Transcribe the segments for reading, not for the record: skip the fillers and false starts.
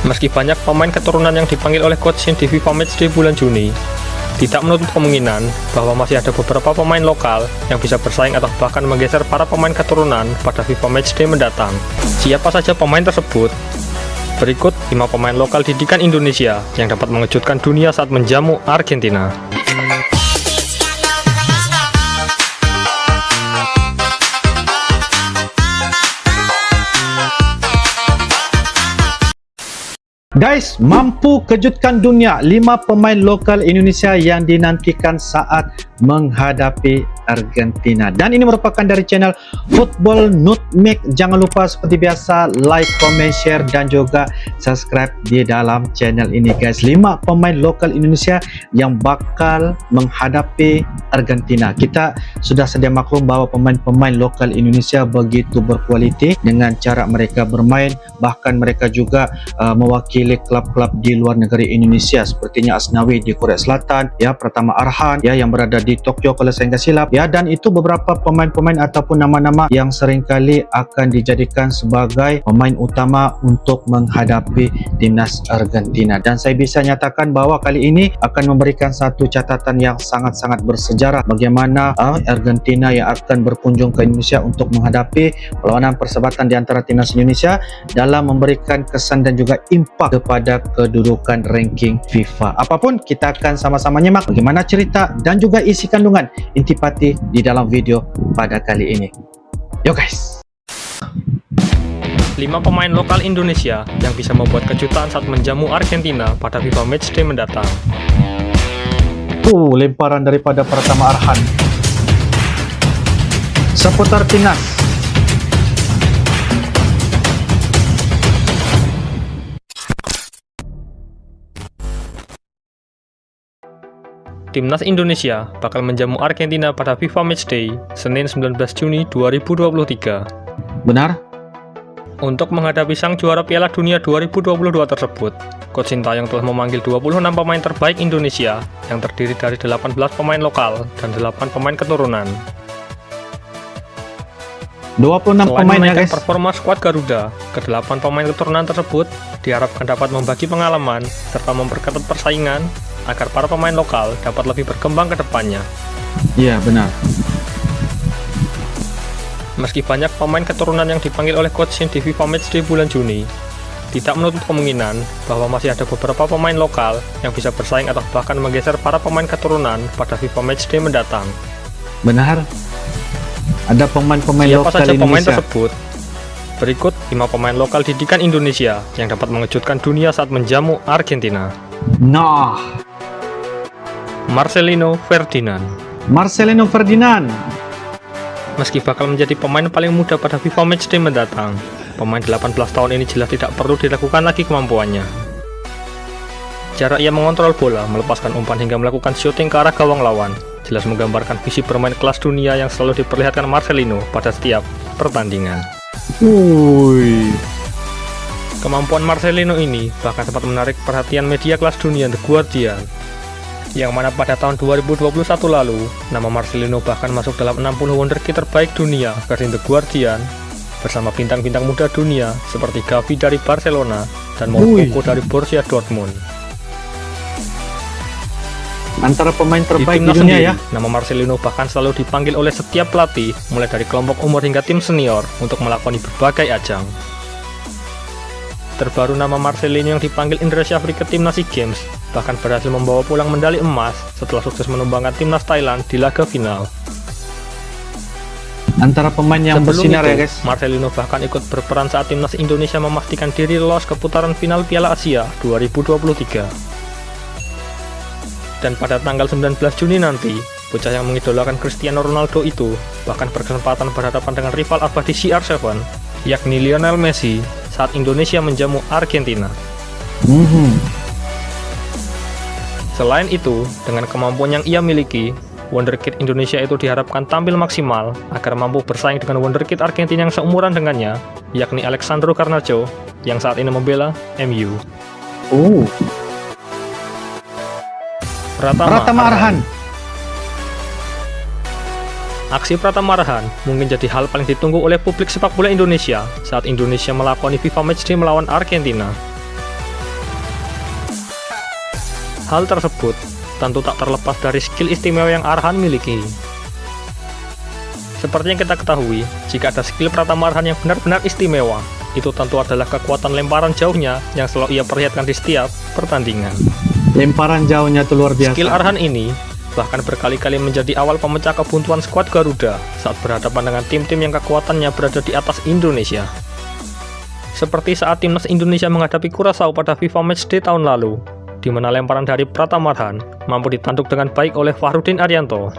Meski banyak pemain keturunan yang dipanggil oleh coach Shin di FIFA Matchday bulan Juni, tidak menutup kemungkinan bahwa masih ada beberapa pemain lokal yang bisa bersaing atau bahkan menggeser para pemain keturunan pada FIFA Matchday mendatang. Siapa saja pemain tersebut? Berikut 5 pemain lokal didikan Indonesia yang dapat mengejutkan dunia saat menjamu Argentina. Guys, mampu kejutkan dunia 5 pemain lokal Indonesia yang dinantikan saat menghadapi Argentina. Dan ini merupakan dari channel Football Nutmeg. Jangan lupa seperti biasa like, comment, share dan juga subscribe di dalam channel ini guys. 5 pemain lokal Indonesia yang bakal menghadapi Argentina. Kita sudah sedia maklum bahwa pemain-pemain lokal Indonesia begitu berkualiti dengan cara mereka bermain, bahkan mereka juga mewakili klub-klub di luar negeri Indonesia, sepertinya Asnawi di Korea Selatan, ya, Pratama Arhan ya yang berada di Tokyo kalau saya nggak silap ya, dan itu beberapa pemain-pemain ataupun nama-nama yang seringkali akan dijadikan sebagai pemain utama untuk menghadapi timnas Argentina. Dan saya bisa nyatakan bahwa kali ini akan memberikan satu catatan yang sangat-sangat bersejarah bagaimana Argentina yang akan berkunjung ke Indonesia untuk menghadapi perlawanan persahabatan di antara timnas Indonesia dalam memberikan kesan dan juga impak kepada kedudukan ranking FIFA. Apapun, kita akan sama-sama nyimak bagaimana cerita dan juga isi kandungan intipati di dalam video pada kali ini. Yo guys. 5 pemain lokal Indonesia yang bisa membuat kejutan saat menjamu Argentina pada FIFA Matchday mendatang. Lemparan daripada Pratama Arhan seputar timnas. Timnas Indonesia bakal menjamu Argentina pada FIFA Matchday Senin 19 Juni 2023. Benar? Untuk menghadapi sang juara Piala Dunia 2022 tersebut, Coach Sintayong telah memanggil 26 pemain terbaik Indonesia yang terdiri dari 18 pemain lokal dan 8 pemain keturunan. 26 pemain ya guys. Performa skuad Garuda, ke-8 pemain keturunan tersebut diharapkan dapat membagi pengalaman serta memperketat persaingan agar para pemain lokal dapat lebih berkembang ke depannya. Iya, benar. Meski banyak pemain keturunan yang dipanggil oleh coach Shin di FIFA Matchday bulan Juni, tidak menutup kemungkinan bahwa masih ada beberapa pemain lokal yang bisa bersaing atau bahkan menggeser para pemain keturunan pada FIFA Matchday mendatang. Benar. Ada pemain-pemain lokal Siapa saja pemain Indonesia tersebut? Berikut 5 pemain lokal didikan Indonesia yang dapat mengejutkan dunia saat menjamu Argentina. Nah, Marcelino Ferdinand. Marcelino Ferdinand. Meski bakal menjadi pemain paling muda pada FIFA Matchday mendatang, pemain 18 tahun ini jelas tidak perlu diragukan lagi kemampuannya. Cara ia mengontrol bola, melepaskan umpan hingga melakukan shooting ke arah gawang lawan, jelas menggambarkan visi bermain kelas dunia yang selalu diperlihatkan Marcelino pada setiap pertandingan. Kemampuan Marcelino ini bahkan sempat menarik perhatian media kelas dunia The Guardian, yang mana pada tahun 2021 lalu, nama Marcelino bahkan masuk dalam 60 wonderkid terbaik dunia versi The Guardian, bersama bintang-bintang muda dunia seperti Gavi dari Barcelona dan Moukoko dari Borussia Dortmund. Antara pemain terbaik di timnas dunia sendiri, ya. nama Marcelino bahkan selalu dipanggil oleh setiap pelatih, mulai dari kelompok umur hingga tim senior, untuk melakoni berbagai ajang. Terbaru nama Marcelino yang dipanggil Indra Syafri ke timnas SEA Games, bahkan berhasil membawa pulang medali emas setelah sukses menumbangkan timnas Thailand di laga final. Antara pemain yang bersinar ya guys. Marcelino bahkan ikut berperan saat timnas Indonesia memastikan diri lolos ke putaran final Piala Asia 2023. Dan pada tanggal 19 Juni nanti, bocah yang mengidolakan Cristiano Ronaldo itu bahkan berkesempatan berhadapan dengan rival abadi CR7, yakni Lionel Messi, saat Indonesia menjamu Argentina. Selain itu, dengan kemampuan yang ia miliki, wonderkid Indonesia itu diharapkan tampil maksimal agar mampu bersaing dengan wonderkid Argentina yang seumuran dengannya, yakni Alexandro Garnacho, yang saat ini membela MU. Pratama Arhan. Aksi Pratama Arhan mungkin jadi hal paling ditunggu oleh publik sepak bola Indonesia saat Indonesia melakoni FIFA Matchday melawan Argentina. Hal tersebut tentu tak terlepas dari skill istimewa yang Arhan miliki. Seperti yang kita ketahui, jika ada skill Pratama Arhan yang benar-benar istimewa, itu tentu adalah kekuatan lemparan jauhnya yang selalu ia perlihatkan di setiap pertandingan. Lemparan jauhnya itu luar biasa. Skill Arhan ini bahkan berkali-kali menjadi awal pemecah kebuntuan skuad Garuda saat berhadapan dengan tim-tim yang kekuatannya berada di atas Indonesia. Seperti saat timnas Indonesia menghadapi Curaçao pada FIFA Matchday tahun lalu, di mana lemparan dari Pratama Arhan mampu ditanduk dengan baik oleh Fahrudin Arianto.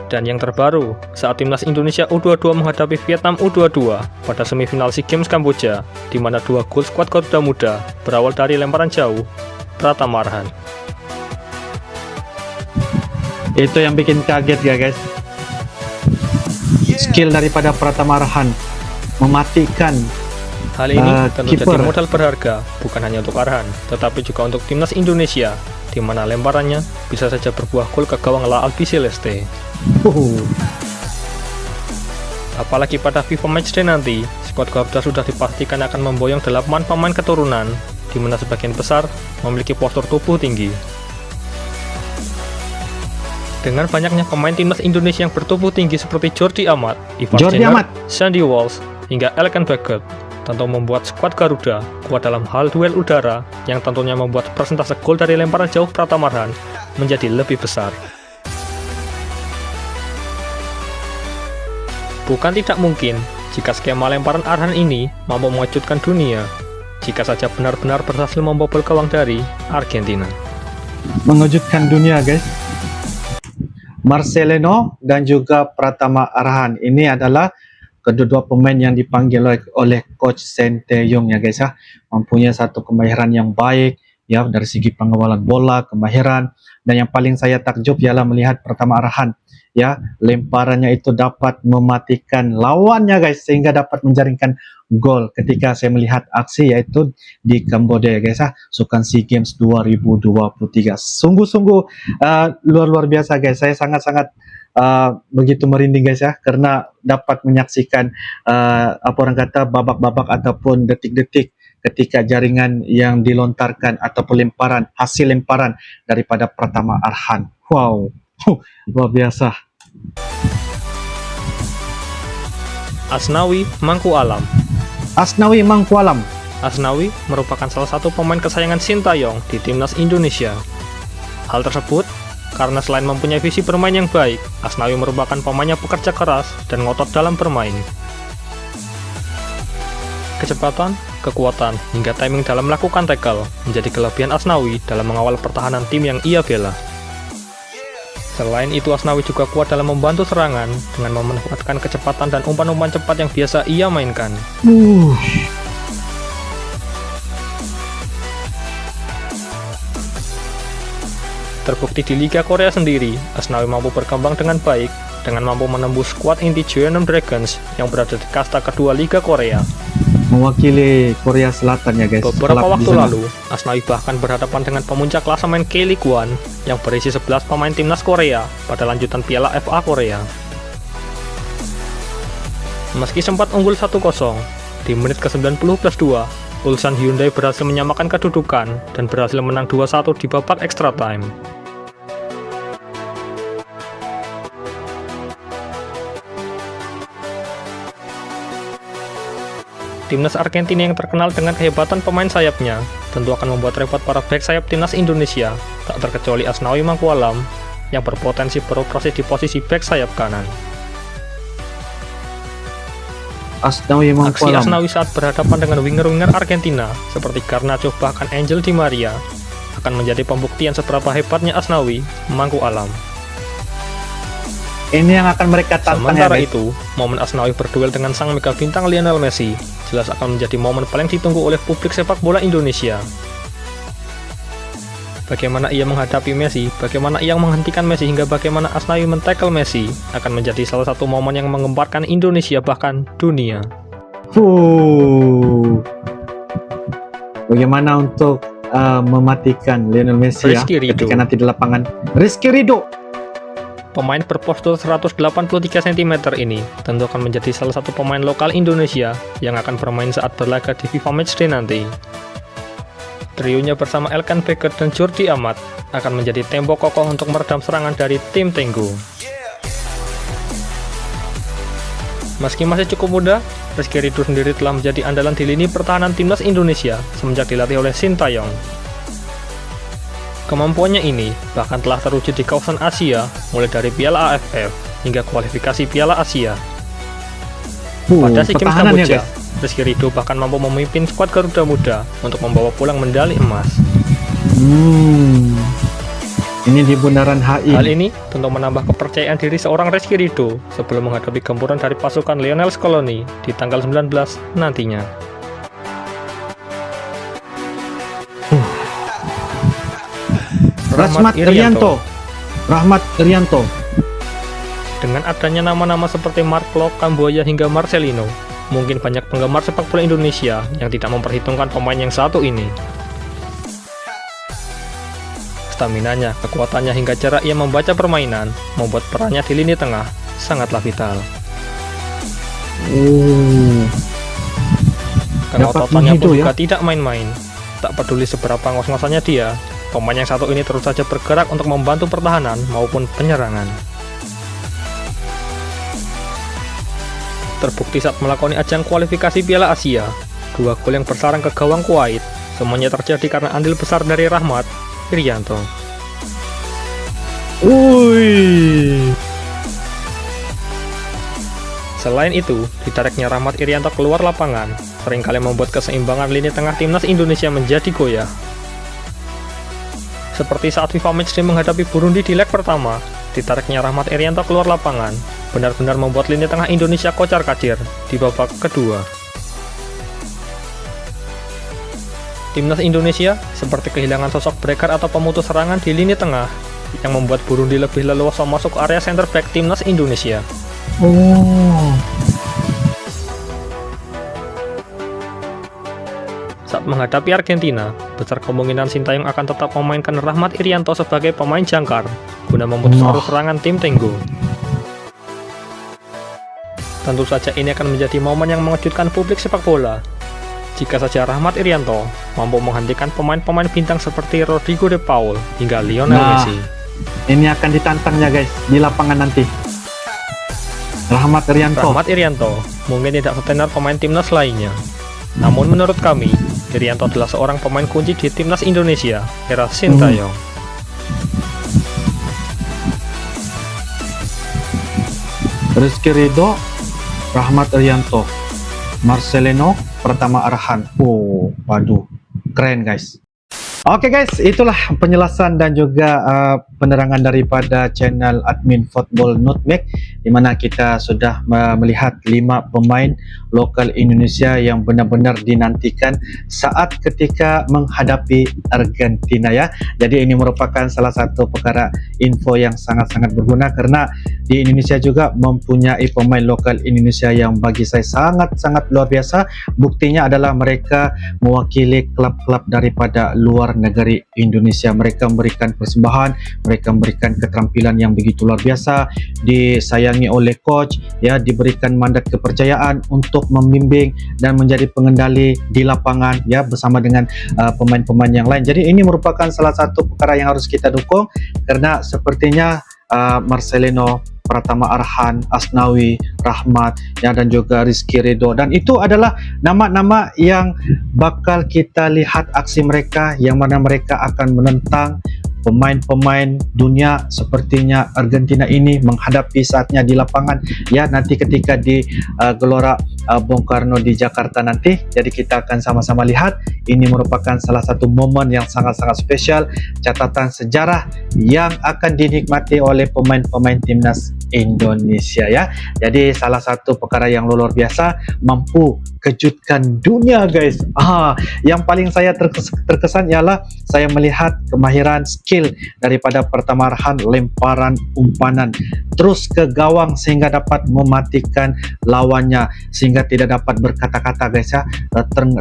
Dan yang terbaru, saat timnas Indonesia U22 menghadapi Vietnam U22 pada semifinal SEA Games Kamboja, di mana 2 gol skuad Garuda Muda berawal dari lemparan jauh Pratama Arhan. Itu yang bikin kaget ya guys. Skill daripada Pratama Arhan mematikan. Hal ini tentu keeper. jadi modal berharga bukan hanya untuk Arhan, tetapi juga untuk timnas Indonesia, di mana lemparannya bisa saja berbuah gol ke gawang La Albi Celeste. Apalagi pada FIFA Matchday nanti, skuad Garuda sudah dipastikan akan memboyong 8 pemain keturunan, di mana sebagian besar memiliki postur tubuh tinggi. Dengan banyaknya pemain timnas Indonesia yang bertubuh tinggi seperti Jordi Amat, Ivar Jenner, Sandy Walsh, hingga Elkan Baggett, tentu membuat skuad Garuda kuat dalam hal duel udara, yang tentunya membuat persentase gol dari lemparan jauh Pratama Arhan menjadi lebih besar. Bukan tidak mungkin jika skema lemparan Arhan ini mampu mengejutkan dunia, jika saja benar-benar berhasil membobol gawang dari Argentina. Mengejutkan dunia guys. Marcelino dan juga Pratama Arhan ini adalah kedua pemain yang dipanggil oleh coach Sinteyong ya guys ya. Mempunyai satu kemahiran yang baik ya dari segi pengawalan bola, kemahiran, dan yang paling saya takjub ialah melihat Pratama Arhan ya, lemparannya itu dapat mematikan lawannya guys, sehingga dapat menjaringkan gol ketika saya melihat aksi yaitu di Kamboja guys ya, Sukan SEA Games 2023. Sungguh-sungguh luar biasa guys. Saya sangat-sangat begitu merinding guys ya, karena dapat menyaksikan apa orang kata babak-babak ataupun detik-detik ketika jaringan yang dilontarkan ataupun hasil lemparan daripada Pratama Arhan. Wow, luar biasa. Asnawi Mangku Alam. Asnawi Mangku Alam. Asnawi merupakan salah satu pemain kesayangan Sintayong di timnas Indonesia. Hal tersebut karena selain mempunyai visi bermain yang baik, Asnawi merupakan pemain yang pekerja keras dan ngotot dalam bermain. Kecepatan, kekuatan, hingga timing dalam melakukan tackle menjadi kelebihan Asnawi dalam mengawal pertahanan tim yang ia bela. Selain itu, Asnawi juga kuat dalam membantu serangan dengan memanfaatkan kecepatan dan umpan-umpan cepat yang biasa ia mainkan. Terbukti di Liga Korea sendiri, Asnawi mampu berkembang dengan baik dengan mampu menembus skuad inti Jeonnam Dragons yang berada di kasta kedua Liga Korea. Mewakili Korea Selatan ya guys. Beberapa waktu lalu, Asnawi bahkan berhadapan dengan pemuncak klasemen K-League One yang berisi 11 pemain timnas Korea pada lanjutan Piala FA Korea. Meski sempat unggul 1-0, di menit ke-90+2, Ulsan Hyundai berhasil menyamakan kedudukan dan berhasil menang 2-1 di babak extra time. Timnas Argentina yang terkenal dengan kehebatan pemain sayapnya tentu akan membuat repot para bek sayap timnas Indonesia, tak terkecuali Asnawi Mangku Alam yang berpotensi beroperasi di posisi bek sayap kanan. Asnawi Mangku Aksi Alam. Asnawi saat berhadapan dengan winger-winger Argentina seperti Garnacho bahkan Angel Di Maria akan menjadi pembuktian seberapa hebatnya Asnawi Mangku Alam. Ini yang akan mereka tantang. Sementara ya, itu, momen Asnawi berduel dengan sang mega bintang Lionel Messi jelas akan menjadi momen paling ditunggu oleh publik sepak bola Indonesia. Bagaimana ia menghadapi Messi, bagaimana ia menghentikan Messi, hingga bagaimana Asnawi men-tackle Messi akan menjadi salah satu momen yang menggemparkan Indonesia bahkan dunia. Bagaimana untuk mematikan Lionel Messi Rizky Ridho. ketika nanti di lapangan. Rizky Ridho. Pemain berpostur 183 cm ini tentu akan menjadi salah satu pemain lokal Indonesia yang akan bermain saat berlaga di FIFA Matchday nanti. Trionya bersama Elkan Bager dan Jordi Amat akan menjadi tembok kokoh untuk meredam serangan dari tim Tenggo. Meski masih cukup muda, Rizky Ridho sendiri telah menjadi andalan di lini pertahanan timnas Indonesia semenjak dilatih oleh Sintayong. Kemampuannya ini bahkan telah terwujud di kawasan Asia, mulai dari Piala AFF hingga kualifikasi Piala Asia. Pada SEA Games Kamboja, Rizky Ridho bahkan mampu memimpin skuad Garuda Muda untuk membawa pulang medali emas. Ini di Bundaran HI. Hal ini tentu menambah kepercayaan diri seorang Rizky Ridho sebelum menghadapi gempuran dari pasukan Lionel Scaloni di tanggal 19 nantinya. Rahmat Irianto. Dengan adanya nama-nama seperti Mark Klok, Kamboja hingga Marcelino, mungkin banyak penggemar sepak bola Indonesia yang tidak memperhitungkan pemain yang satu ini. Staminanya, kekuatannya hingga cara ia membaca permainan membuat perannya di lini tengah sangatlah vital. Keototannya pun juga tidak main-main. Tak peduli seberapa ngos-ngosannya dia, pemain yang satu ini terus saja bergerak untuk membantu pertahanan maupun penyerangan. Terbukti saat melakoni ajang kualifikasi Piala Asia, 2 gol yang bersarang ke gawang Kuwait semuanya terjadi karena andil besar dari Rahmat Irianto. Selain itu, ditariknya Rahmat Irianto keluar lapangan seringkali membuat keseimbangan lini tengah timnas Indonesia menjadi goyah. Seperti saat FIFA Matchday menghadapi Burundi di leg pertama, ditariknya Rahmat Irianto keluar lapangan benar-benar membuat lini tengah Indonesia kocar-kacir di babak kedua. Timnas Indonesia seperti kehilangan sosok breaker atau pemutus serangan di lini tengah yang membuat Burundi lebih leluasa masuk area center back timnas Indonesia. Saat menghadapi Argentina, besar kemungkinan Sintayong akan tetap memainkan Rahmat Irianto sebagai pemain jangkar guna memutus arus serangan tim Tenggo. Tentu saja ini akan menjadi momen yang mengejutkan publik sepak bola jika saja Rahmat Irianto mampu menghentikan pemain-pemain bintang seperti Rodrigo De Paul hingga Lionel Messi. Ini akan ditantangnya guys di lapangan nanti. Rahmat Irianto mungkin tidak setenar pemain timnas lainnya. Namun menurut kami, Irianto adalah seorang pemain kunci di timnas Indonesia era Sintayong. Rizky Ridho, Rahmat Irianto, Marcelino, Pratama Arhan. Waduh, keren guys. Oke guys, itulah penjelasan dan juga penerangan daripada channel admin Football Nutmeg, di mana kita sudah melihat 5 pemain lokal Indonesia yang benar-benar dinantikan saat ketika menghadapi Argentina ya. Jadi ini merupakan salah satu perkara info yang sangat-sangat berguna karena di Indonesia juga mempunyai pemain lokal Indonesia yang bagi saya sangat-sangat luar biasa. Buktinya adalah mereka mewakili klub-klub daripada luar negeri Indonesia. Mereka memberikan persembahan, mereka memberikan keterampilan yang begitu luar biasa, disayangi oleh coach ya, diberikan mandat kepercayaan untuk membimbing dan menjadi pengendali di lapangan ya bersama dengan pemain-pemain yang lain. Jadi ini merupakan salah satu perkara yang harus kita dukung karena sepertinya Marcelino, Pratama Arhan, Asnawi, Rahmat ya, dan juga Rizky Ridho, dan itu adalah nama-nama yang bakal kita lihat aksi mereka yang mana mereka akan menentang pemain-pemain dunia sepertinya Argentina ini menghadapi saatnya di lapangan ya, nanti ketika di Gelora Bung Karno di Jakarta nanti. Jadi kita akan sama-sama lihat. Ini merupakan salah satu momen yang sangat-sangat spesial, catatan sejarah yang akan dinikmati oleh pemain-pemain timnas Indonesia ya. Jadi salah satu perkara yang luar biasa, mampu kejutkan dunia guys. Yang paling saya terkesan ialah saya melihat kemahiran skill daripada Pratama Arhan, lemparan umpan terus ke gawang sehingga dapat mematikan lawannya, sehingga sehingga tidak dapat berkata-kata guys ya.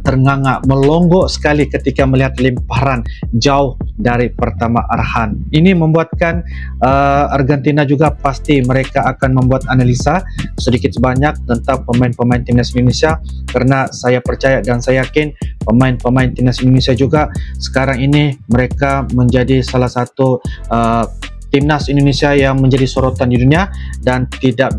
Ternganga, melonggok sekali ketika melihat lemparan jauh dari pertama Arhan. Ini membuatkan Argentina juga pasti mereka akan membuat analisa sedikit sebanyak tentang pemain-pemain timnas Indonesia, karena saya percaya dan saya yakin pemain-pemain timnas Indonesia juga sekarang ini mereka menjadi salah satu timnas Indonesia yang menjadi sorotan di dunia dan tidak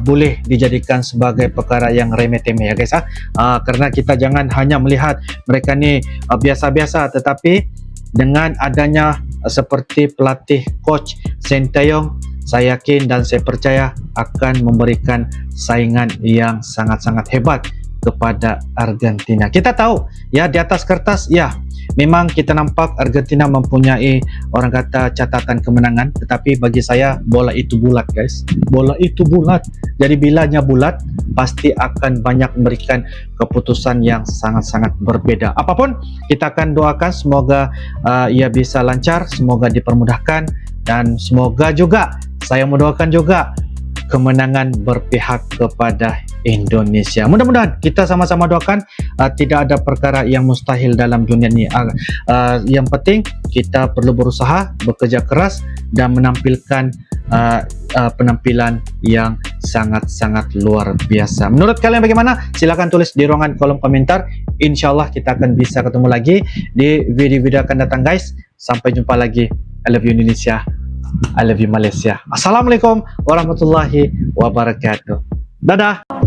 boleh dijadikan sebagai perkara yang remeh-temeh ya guys. Karena kita jangan hanya melihat mereka ni biasa-biasa, tetapi dengan adanya seperti pelatih coach Sintayong, saya yakin dan saya percaya akan memberikan saingan yang sangat-sangat hebat kepada Argentina. Kita tahu ya, di atas kertas ya memang kita nampak Argentina mempunyai orang kata catatan kemenangan, tetapi bagi saya bola itu bulat guys, bola itu bulat. Jadi bilanya bulat pasti akan banyak memberikan keputusan yang sangat-sangat berbeda. Apapun kita akan doakan semoga ia bisa lancar, semoga dipermudahkan, dan semoga juga saya mendoakan juga kemenangan berpihak kepada Indonesia. Mudah-mudahan kita sama-sama doakan tidak ada perkara yang mustahil dalam dunia ini. Yang penting kita perlu berusaha, bekerja keras dan menampilkan penampilan yang sangat-sangat luar biasa. Menurut kalian bagaimana? Silahkan tulis di ruangan kolom komentar. Insyaallah kita akan bisa ketemu lagi di video-video akan datang guys. Sampai jumpa lagi. I love you Indonesia. I love you Malaysia. Assalamualaikum warahmatullahi wabarakatuh. Dadah.